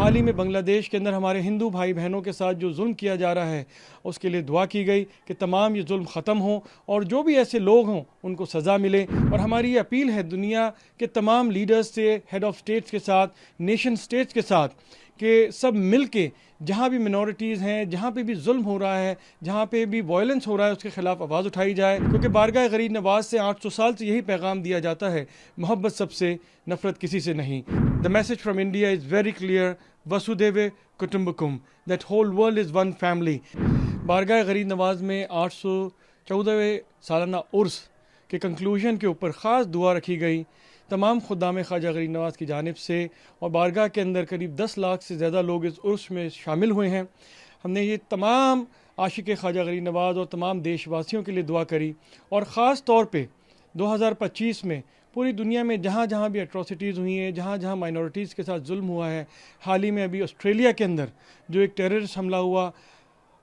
حال ہی میں بنگلہ دیش کے اندر ہمارے ہندو بھائی بہنوں کے ساتھ جو ظلم کیا جا رہا ہے اس کے لیے دعا کی گئی کہ تمام یہ ظلم ختم ہوں اور جو بھی ایسے لوگ ہوں ان کو سزا ملے. اور ہماری یہ اپیل ہے دنیا کے تمام لیڈرز سے، ہیڈ آف اسٹیٹس کے ساتھ، نیشن اسٹیٹس کے ساتھ، کہ سب مل کے جہاں بھی منورٹیز ہیں، جہاں پہ بھی ظلم ہو رہا ہے، جہاں پہ بھی وائلنس ہو رہا ہے، اس کے خلاف آواز اٹھائی جائے. کیونکہ بارگاہ غریب نواز سے 800 سال سے یہی پیغام دیا جاتا ہے، محبت سب سے، نفرت کسی سے نہیں. The message from India is very clear. Vasudhaiva Kutumbakam. That whole world is one family. بارگاہ غریب نواز میں 814ویں سالانہ عرس کے کنکلوژن کے اوپر خاص دعا رکھی گئی تمام خدام خواجہ غریب نواز کی جانب سے، اور بارگاہ کے اندر قریب 10 لاکھ سے زیادہ لوگ اس عرس میں شامل ہوئے ہیں. ہم نے یہ تمام عاشق خواجہ غریب نواز اور تمام دیش واسیوں کے لیے دعا کری، اور خاص طور پہ 2025 میں پوری دنیا میں جہاں جہاں بھی اٹراسٹیز ہوئی ہیں، جہاں جہاں مائنورٹیز کے ساتھ ظلم ہوا ہے. حال ہی میں ابھی آسٹریلیا کے اندر جو ایک ٹیررسٹ حملہ ہوا،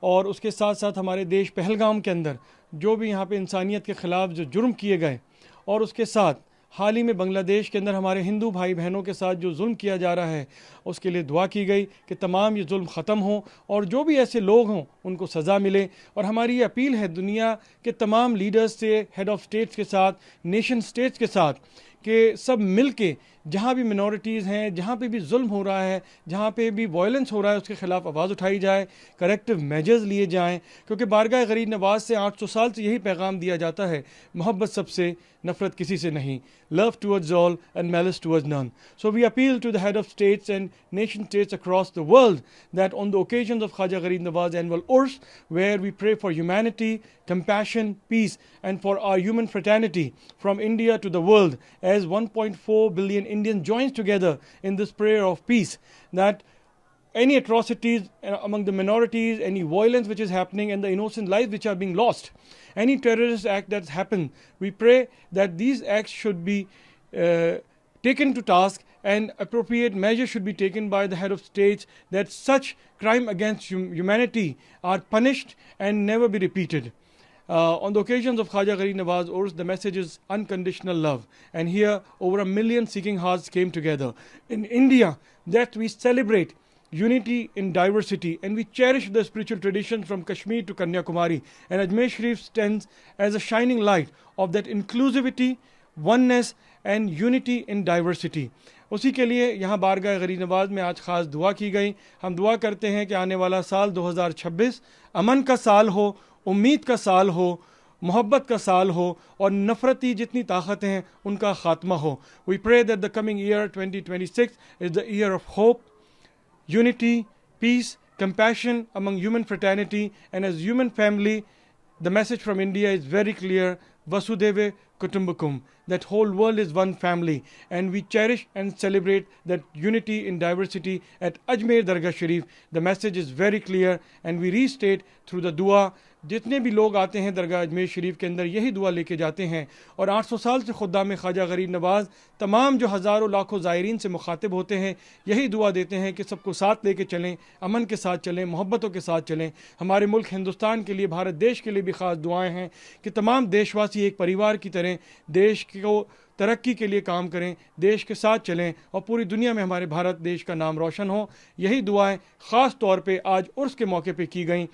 اور اس کے ساتھ ساتھ ہمارے دیش پہلگام کے اندر جو بھی یہاں پہ انسانیت کے خلاف جو جرم کیے گئے، اور اس کے ساتھ حال ہی میں بنگلہ دیش کے اندر ہمارے ہندو بھائی بہنوں کے ساتھ جو ظلم کیا جا رہا ہے اس کے لیے دعا کی گئی کہ تمام یہ ظلم ختم ہوں اور جو بھی ایسے لوگ ہوں ان کو سزا ملے. اور ہماری یہ اپیل ہے دنیا کے تمام لیڈرز سے، ہیڈ آف اسٹیٹس کے ساتھ، نیشن اسٹیٹس کے ساتھ، کہ سب مل کے جہاں بھی منورٹیز ہیں، جہاں پہ بھی ظلم ہو رہا ہے، جہاں پہ بھی وائلنس ہو رہا ہے، اس کے خلاف آواز اٹھائی جائے، کریکٹیو میجرز لیے جائیں. کیونکہ بارگاہ غریب نواز سے 800 سال سے یہی پیغام دیا جاتا ہے، محبت سب سے، نفرت کسی سے نہیں. Love towards all and malice towards none. So we appeal to the head of states and nation states across the world that on the occasions of Khwaja Gharib Nawaz annual Urs, where we pray for humanity, compassion, peace, and for our human fraternity from India to the world, as 1.4 billion Indians joins together in this prayer of peace, that any atrocities among the minorities, any violence which is happening, and the innocent lives which are being lost, any terrorist act that's happened, we pray that these acts should be taken to task, and appropriate measures should be taken by the head of states, that such crime against humanity are punished and never be repeated. On the occasions of Khwaja Gharib Nawaz Urs, the message is unconditional love. And here, over 1 million seeking hearts came together. In India, that we celebrate unity in diversity, and we cherish the spiritual traditions from Kashmir to Kanyakumari. And Ajmer Sharif stands as a shining light of that inclusivity, oneness and unity in diversity. اسی کے لیے یہاں بارگاہ غریب نواز میں آج خاص دعا کی گئی. ہم دعا کرتے ہیں کہ آنے والا سال 2026 امن کا سال ہو، امید کا سال ہو، محبت کا سال ہو، اور نفرتی جتنی طاقتیں ہیں ان کا خاتمہ ہو. We pray that the coming year 2026 is the year of hope, unity, peace, compassion among human fraternity, and as human family. The message from India is very clear. Vasudhaiva Kutumbakam. That whole world is one family, and we cherish and celebrate that unity in diversity at Ajmer Dargah Sharif. The message is very clear, and we restate through the dua. جتنے بھی لوگ آتے ہیں درگاہ اجمیر شریف کے اندر یہی دعا لے کے جاتے ہیں، اور 800 سال سے خدام خواجہ غریب نواز تمام جو ہزاروں لاکھوں زائرین سے مخاطب ہوتے ہیں یہی دعا دیتے ہیں کہ سب کو ساتھ لے کے چلیں، امن کے ساتھ چلیں، محبتوں کے ساتھ چلیں. ہمارے ملک ہندوستان کے لیے، بھارت دیش کے لیے بھی خاص دعائیں ہیں کہ تمام دیش واسی ایک پریوار کی طرح دیش کو ترقی کے لیے کام کریں، دیش کے ساتھ چلیں، اور پوری دنیا میں ہمارے بھارت دیش کا نام روشن ہو. یہی دعائیں خاص طور پہ آج عرس کے موقع پہ کی گئیں.